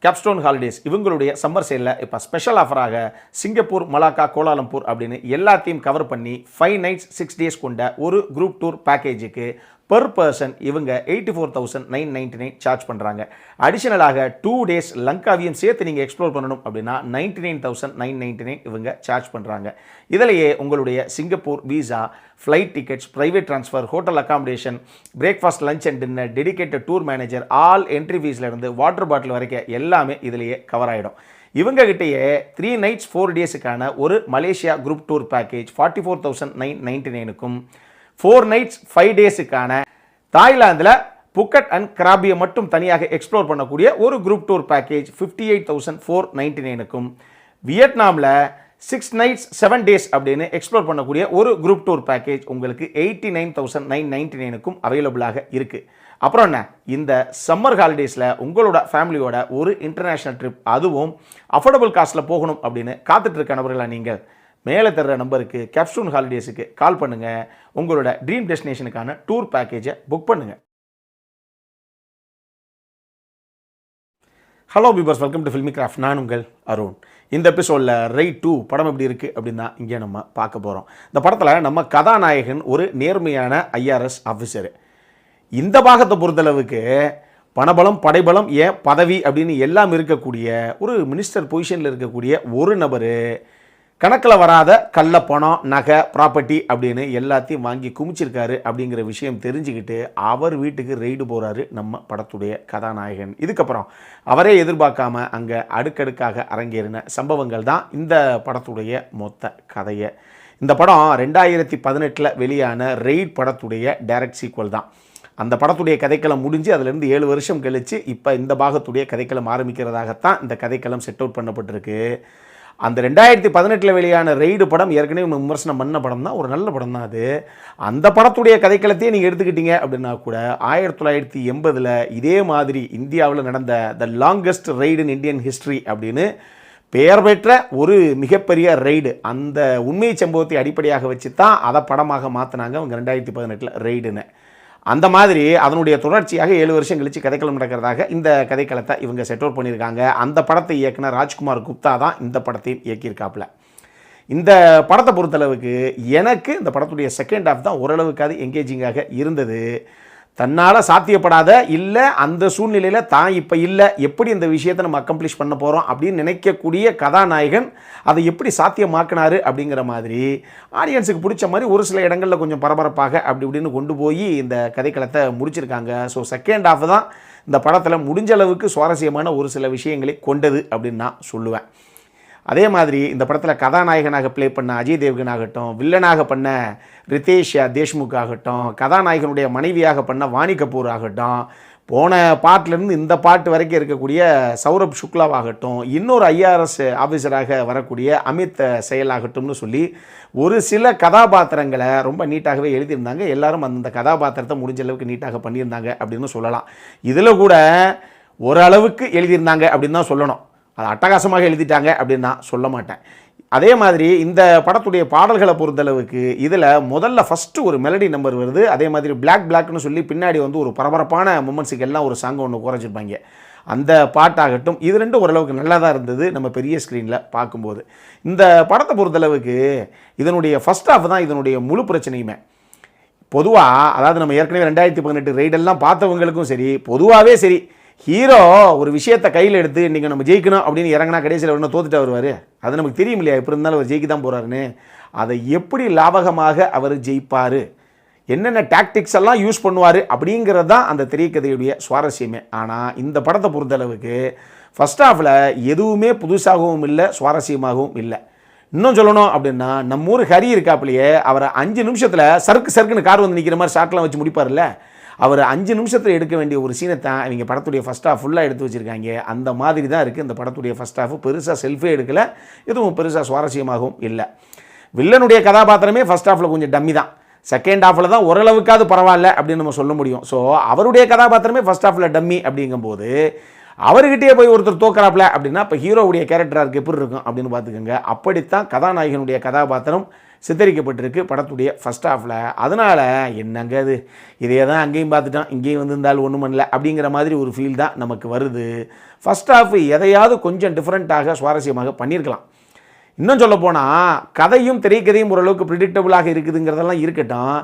Capstone holidays இவங்களுடைய summer சேலில் இப்போ special ஆஃபராக Singapore, Malacca, Kuala Lumpur அப்படின்னு எல்லாத்தையும் கவர் பண்ணி 5 nights 6 days கொண்ட ஒரு குரூப் டூர் பேக்கேஜுக்கு பெர் பர்சன் இவங்க 84,999 சார்ஜ் பண்ணுறாங்க. அடிஷனலாக 2 days லங்காவையும் சேர்த்து நீங்கள் எக்ஸ்ப்ளோர் பண்ணணும் அப்படின்னா 99,999 இவங்க சார்ஜ் பண்ணுறாங்க. இதிலேயே உங்களுடைய Singapore visa, flight tickets, private transfer, hotel accommodation, breakfast, lunch and dinner, dedicated tour manager, all entry ஃபீஸ்லேருந்து வாட்டர் பாட்டில் வரைக்கும் எல்லாமே இதிலேயே கவர் ஆகிடும். இவங்ககிட்டயே 3 nights 4 daysக்கான ஒரு மலேசியா குரூப் டூர் பேக்கேஜ் 44,999க்கும் 4 nights 5 daysக்கான தாய்லாந்தில் புக்கட் அண்ட் கிராபியை மட்டும் தனியாக எக்ஸ்ப்ளோர் பண்ணக்கூடிய ஒரு குரூப் டூர் பேக்கேஜ் 58,499க்கும் வியட்நாமில் 6 nights 7 days அப்படின்னு எக்ஸ்ப்ளோர் பண்ணக்கூடிய ஒரு குரூப் டூர் பேக்கேஜ் உங்களுக்கு 89,999க்கும் அவைலபிளாக இருக்குது. அப்புறம் என்ன, இந்த சம்மர் ஹாலிடேஸில் உங்களோட ஃபேமிலியோட ஒரு இன்டர்நேஷ்னல் ட்ரிப், அதுவும் அஃபோர்டபுள் காஸ்ட்டில் போகணும் அப்படின்னு காத்துட்ருக்க நபர்களாக நீங்கள் மேலே தர்ற நம்பருக்கு கேப்ஸ்டோன் ஹாலிடேஸுக்கு கால் பண்ணுங்கள். உங்களோட ட்ரீம் டெஸ்டினேஷனுக்கான டூர் பேக்கேஜை புக் பண்ணுங்கள். Hello viewers, welcome to filmi craft. நான் உங்கள் அருண். இந்த எபிசோடில் ரைட் 2 படம் எப்படி இருக்குது அப்படின்னு தான் இங்கே நம்ம பார்க்க போகிறோம். இந்த படத்தில் நம்ம கதாநாயகன் ஒரு நேர்மையான IRS ஆஃபீஸரு. இந்த பாகத்தை பொறுத்தளவுக்கு பணபலம், படைபலம், ஏன் பதவி அப்படின்னு எல்லாம் இருக்கக்கூடிய ஒரு மினிஸ்டர் பொசிஷனில் இருக்கக்கூடிய ஒரு நபர் கணக்கில் வராத கள்ள பணம், நகை, ப்ராப்பர்ட்டி அப்படின்னு எல்லாத்தையும் வாங்கி குமிச்சிருக்காரு அப்படிங்கிற விஷயம் தெரிஞ்சுக்கிட்டு அவர் வீட்டுக்கு ரெய்டு போகிறாரு நம்ம படத்துடைய கதாநாயகன். இதுக்கப்புறம் அவரே எதிர்பார்க்காம அங்கே அடுக்கடுக்காக அரங்கேறின சம்பவங்கள் தான் இந்த படத்துடைய மொத்த கதையை. இந்த படம் 2018 வெளியான ரெய்ட் படத்துடைய டைரக்ட் சீக்வல் தான். அந்த படத்துடைய கதைக்களம் முடிஞ்சு அதிலிருந்து 7 வருஷம் கழித்து இப்போ இந்த பாகத்துடைய கதைக்களம் ஆரம்பிக்கிறதாகத்தான் இந்த கதைக்களம் செட் அவுட் பண்ணப்பட்டிருக்கு. அந்த 2018 வெளியான ரெய்டு படம் ஏற்கனவே விமர்சனம் பண்ண படம் தான், ஒரு நல்ல படம் தான் அது. அந்த படத்துடைய கதைக்களத்தையே நீங்கள் எடுத்துக்கிட்டீங்க அப்படின்னா கூட 1980 இதே மாதிரி இந்தியாவில் நடந்த the longest raid in Indian history அப்படின்னு பெயர் பெற்ற ஒரு மிகப்பெரிய ரெய்டு, அந்த உண்மை சம்பவத்தை அடிப்படையாக வச்சு தான் அதை படமாக மாற்றினாங்க அவங்க 2018 ரெய்டுன்னு. அந்த மாதிரி அதனுடைய தொடர்ச்சியாக 7 வருஷம் கழித்து கதைக்களம் நடக்கிறதாக இந்த கதைக்களத்தை இவங்க செட் அவுட் பண்ணியிருக்காங்க. அந்த படத்தை இயக்குன ராஜ்குமார் குப்தா தான் இந்த படத்தையும் இயக்கியிருக்காப்புல. இந்த படத்தை பொறுத்தளவுக்கு எனக்கு இந்த படத்துடைய செகண்ட் ஹாஃப் தான் ஓரளவுக்காவது என்கேஜிங்காக இருந்தது. தன்னால் சாத்தியப்படாத, இல்லை அந்த சூழ்நிலையில் தான் இப்போ இல்லை, எப்படி இந்த விஷயத்தை நம்ம அக்கம்ப்ளிஷ் பண்ண போகிறோம் அப்படின்னு நினைக்கக்கூடிய கதாநாயகன் அதை எப்படி சாத்தியமாக்கினார் அப்படிங்கிற மாதிரி ஆடியன்ஸுக்கு பிடிச்ச மாதிரி ஒரு சில இடங்களில் கொஞ்சம் பரபரப்பாக அப்படி இப்படின்னு கொண்டு போய் இந்த கதைக்களத்தை முடிச்சிருக்காங்க. ஸோ செகண்ட் ஹாஃப் தான் இந்த படத்தில் முடிஞ்ச அளவுக்கு சுவாரஸ்யமான ஒரு சில விஷயங்களை கொண்டது அப்படின்னு நான் சொல்லுவேன். அதே மாதிரி இந்த படத்தில் கதாநாயகனாக ப்ளே பண்ண அஜய் தேவ்கன் ஆகட்டும், வில்லனாக பண்ண ரிதேஷ் தேஷ்முக் ஆகட்டும், கதாநாயகனுடைய மனைவியாக பண்ண வாணி கபூர் ஆகட்டும், போன பாட்டிலேருந்து இந்த பாட்டு வரைக்கும் இருக்கக்கூடிய சௌரப் சுக்லாவாகட்டும், இன்னொரு IRS ஆஃபீஸராக வரக்கூடிய அமித் செயலாகட்டும்னு சொல்லி ஒரு சில கதாபாத்திரங்களை ரொம்ப நீட்டாகவே எழுதியிருந்தாங்க. எல்லாரும் அந்த கதாபாத்திரத்தை முடிஞ்ச அளவுக்கு நீட்டாக பண்ணியிருந்தாங்க அப்படின்னு சொல்லலாம். இதில் கூட ஓரளவுக்கு எழுதியிருந்தாங்க அப்படின்னு தான் சொல்லணும். அது அட்டகாசமாக எழுதிட்டாங்க அப்படின்னு நான் சொல்ல மாட்டேன். அதே மாதிரி இந்த படத்துடைய பாடல்களை பொறுத்தளவுக்கு இதில் முதல்ல ஃபஸ்ட்டு ஒரு மெலடி நம்பர் வருது. அதே மாதிரி பிளாக்னு சொல்லி பின்னாடி வந்து ஒரு பரபரப்பான மூமெண்ட்ஸுக்கு எல்லாம் ஒரு சாங் ஒன்று குறைச்சிருப்பாங்க. அந்த பாட்டாகட்டும், இது ரெண்டும் ஓரளவுக்கு நல்லா தான் இருந்தது நம்ம பெரிய ஸ்க்ரீனில் பார்க்கும்போது. இந்த படத்தை பொறுத்தளவுக்கு இதனுடைய ஃபஸ்ட் ஹாஃப் தான் இதனுடைய முழு பிரச்சனையுமே. பொதுவாக அதாவது நம்ம ஏற்கனவே 2018 ரெய்டெல்லாம் பார்த்தவங்களுக்கும் சரி, பொதுவாகவே சரி, ஹீரோ ஒரு விஷயத்தை கையில் எடுத்து இன்றைக்கி நம்ம ஜெயிக்கணும் அப்படின்னு இறங்கினா கடைசியில் ஒன்று தோத்துட்டு வருவார். அது நமக்கு தெரியும் இல்லையா, எப்படி இருந்தாலும் அவர் ஜெயிக்க தான் போகிறாருன்னு. அதை எப்படி லாபகமாக அவர் ஜெயிப்பார், என்னென்ன டாக்டிக்ஸ் எல்லாம் யூஸ் பண்ணுவார் அப்படிங்கிறது தான் அந்த திரைக்கதையுடைய சுவாரஸ்யமே. ஆனால் இந்த படத்தை பொறுத்தளவுக்கு ஃபஸ்ட் ஹாஃபில் எதுவுமே புதுசாகவும் இல்லை, சுவாரஸ்யமாகவும் இல்லை. இன்னும் சொல்லணும் அப்படின்னா நம்ம ஊர் ஹரி இருக்காப்புலையே, அவரை 5 நிமிஷத்தில் சறுக்குன்னு கார் வந்து நிற்கிற மாதிரி ஷாட்லாம் வச்சு முடிப்பார்ல, அவர் 5 நிமிஷத்தில் எடுக்க வேண்டிய ஒரு சீனை தான் இவங்க படத்துடைய ஃபஸ்ட் ஹாஃப் ஃபுல்லாக எடுத்து வச்சுருக்காங்க. அந்த மாதிரி தான் இருக்குது இந்த படத்துடைய ஃபஸ்ட் ஹாஃப். பெருசாக செல்ஃபே எடுக்கலை, எதுவும் பெருசாக சுவாரஸ்யமாகவும் இல்லை. வில்லனுடைய கதாபாத்திரமே ஃபஸ்ட் ஹாஃபில் கொஞ்சம் டம்மி தான். செகண்ட் ஹாஃபில் தான் ஓரளவுக்காவது பரவாயில்ல அப்படின்னு நம்ம சொல்ல முடியும். ஸோ அவருடைய கதாபாத்திரமே ஃபஸ்ட் ஹாஃபில் டம்மி அப்படிங்கும்போது அவர்கிட்டயே போய் ஒருத்தர் தோக்கறாப்ல அப்படின்னா இப்போ ஹீரோவுடைய கேரக்டராக இருக்குது எப்படி இருக்கும் அப்படின்னு பார்த்துக்கோங்க. அப்படித்தான் கதாநாயகனுடைய கதாபாத்திரம் சித்தரிக்கப்பட்டிருக்கு படத்துடைய ஃபஸ்ட் ஹாஃபில். அதனால் என்னங்க அது, இதே தான் அங்கேயும் பார்த்துட்டோம், இங்கேயும் வந்திருந்தாலும் ஒன்றும் பண்ணல அப்படிங்கிற மாதிரி ஒரு ஃபீல் தான் நமக்கு வருது. ஃபஸ்ட் ஹாஃப் எதையாவது கொஞ்சம் டிஃப்ரெண்ட்டாக சுவாரஸ்யமாக பண்ணியிருக்கலாம். இன்னும் சொல்லப்போனால் கதையும் திரைக்கதையும் ஓரளவுக்கு ப்ரிடிக்டபுளாக இருக்குதுங்கிறதெல்லாம் இருக்கட்டும்,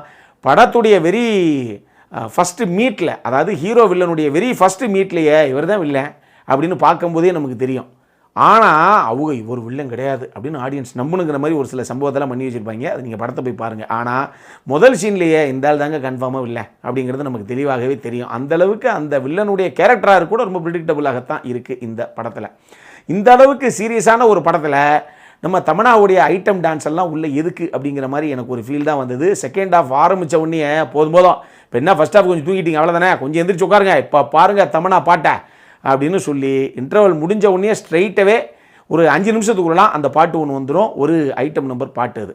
படத்துடைய வெரி ஃபஸ்ட்டு மீட்டில், அதாவது ஹீரோ வில்லனுடைய வெரி ஃபஸ்ட்டு மீட்லேயே இவர் தான் வில்லன் அப்படின்னு பார்க்கும்போதே நமக்கு தெரியும். ஆனால் அவங்க இவர் வில்லன் கிடையாது அப்படின்னு ஆடியன்ஸ் நம்பணுங்கிற மாதிரி ஒரு சில சம்பவத்தெல்லாம் பண்ணி வச்சுருப்பாங்க. அது நீங்கள் படத்தை போய் பாருங்கள். ஆனால் முதல் சீன்லேயே இந்த ஆள் தாங்க கன்ஃபார்மாக வில்லன் அப்படிங்கிறது நமக்கு தெளிவாகவே தெரியும். அந்தளவுக்கு அந்த வில்லனுடைய கேரக்டராக கூட ரொம்ப ப்ரிடிக்டபுளாகத்தான் இருக்குது இந்த படத்தில். இந்த அளவுக்கு சீரியஸான ஒரு படத்தில் நம்ம தமன்னாவுடைய ஐட்டம் டான்ஸ் எல்லாம் உள்ளே எதுக்கு அப்படிங்கிற மாதிரி எனக்கு ஒரு ஃபீல் தான் வந்தது. செகண்ட் ஹாஃப் ஆரம்பித்த உடனே போதும் இப்போ என்ன ஃபஸ்ட் ஹாஃப் கொஞ்சம் தூங்கிட்டீங்க அவ்வளோதானே, கொஞ்சம் எந்திரிச்சு உட்காருங்க, இப்போ பாருங்கள் தமன்னா பாட்டை அப்படின்னு சொல்லி இன்டர்வல் முடிஞ்ச உடனே ஸ்ட்ரைட்டாகவே ஒரு 5 நிமிஷத்துக்குள்ளலாம் அந்த பாட்டு ஒன்று வந்துடும். ஒரு ஐட்டம் நம்பர் பாட்டு. அது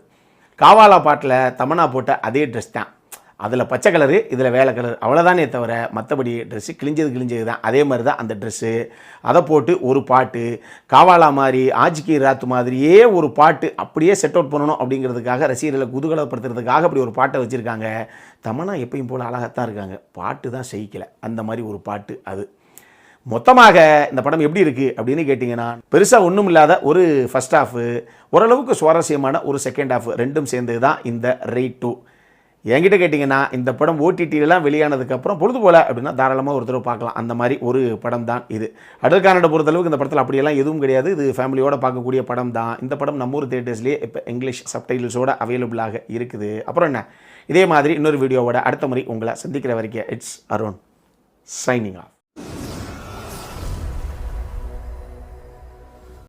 காவாலா பாட்டில் தமன்னா போட்ட அதே ட்ரெஸ் தான். அதில் பச்சை கலரு, இதில் வேலை கலர், அவ்வளோதானே தவிர மற்றபடி ட்ரெஸ்ஸு கிழிஞ்சது தான். அதே மாதிரி தான் அந்த ட்ரெஸ்ஸு. அதை போட்டு ஒரு பாட்டு, காவாலா மாதிரி ஆஜ்கி ராத் மாதிரியே ஒரு பாட்டு அப்படியே செட் அவுட் பண்ணணும் அப்படிங்கிறதுக்காக, ரசிகர்களை குதூகலப்படுத்துறதுக்காக அப்படி ஒரு பாட்டை வச்சுருக்காங்க. தமன்னா எப்பயும் போல் அழகாகத்தான் இருக்காங்க, பாட்டு தான் செய்யலை. அந்த மாதிரி ஒரு பாட்டு அது. மொத்தமாக இந்த படம் எப்படி இருக்குது அப்படின்னு கேட்டிங்கன்னா, பெருசாக ஒன்றும் இல்லாத ஒரு ஃபஸ்ட் ஹாஃபு, ஓரளவுக்கு சுவாரஸ்யமான ஒரு செகண்ட் ஹாஃப், ரெண்டும் சேர்ந்தது தான் இந்த ரெய்ட் 2. என்கிட்ட கேட்டிங்கன்னா இந்த படம் ஓடிடிலாம் வெளியானதுக்கப்புறம் பொழுது போல் அப்படின்னா தாராளமாக ஒரு தடவை பார்க்கலாம். அந்த மாதிரி ஒரு படம் தான் இது. அடல்கானடை பொறுத்தளவுக்கு இந்த படத்தில் அப்படியெல்லாம் எதுவும் கிடையாது. இது ஃபேமிலியோடு பார்க்கக்கூடிய படம் தான். இந்த படம் நம்ம ஊர் தியேட்டர்ஸ்லேயே இப்போ இங்கிலீஷ் சப்டைட்டில்ஸோடு அவைலபிளாக இருக்குது. அப்புறம் என்ன, இதே மாதிரி இன்னொரு வீடியோவோட அடுத்த முறை உங்களை சந்திக்கிற வரைக்கும் இட்ஸ் அருண் சைனிங் ஆஃப்.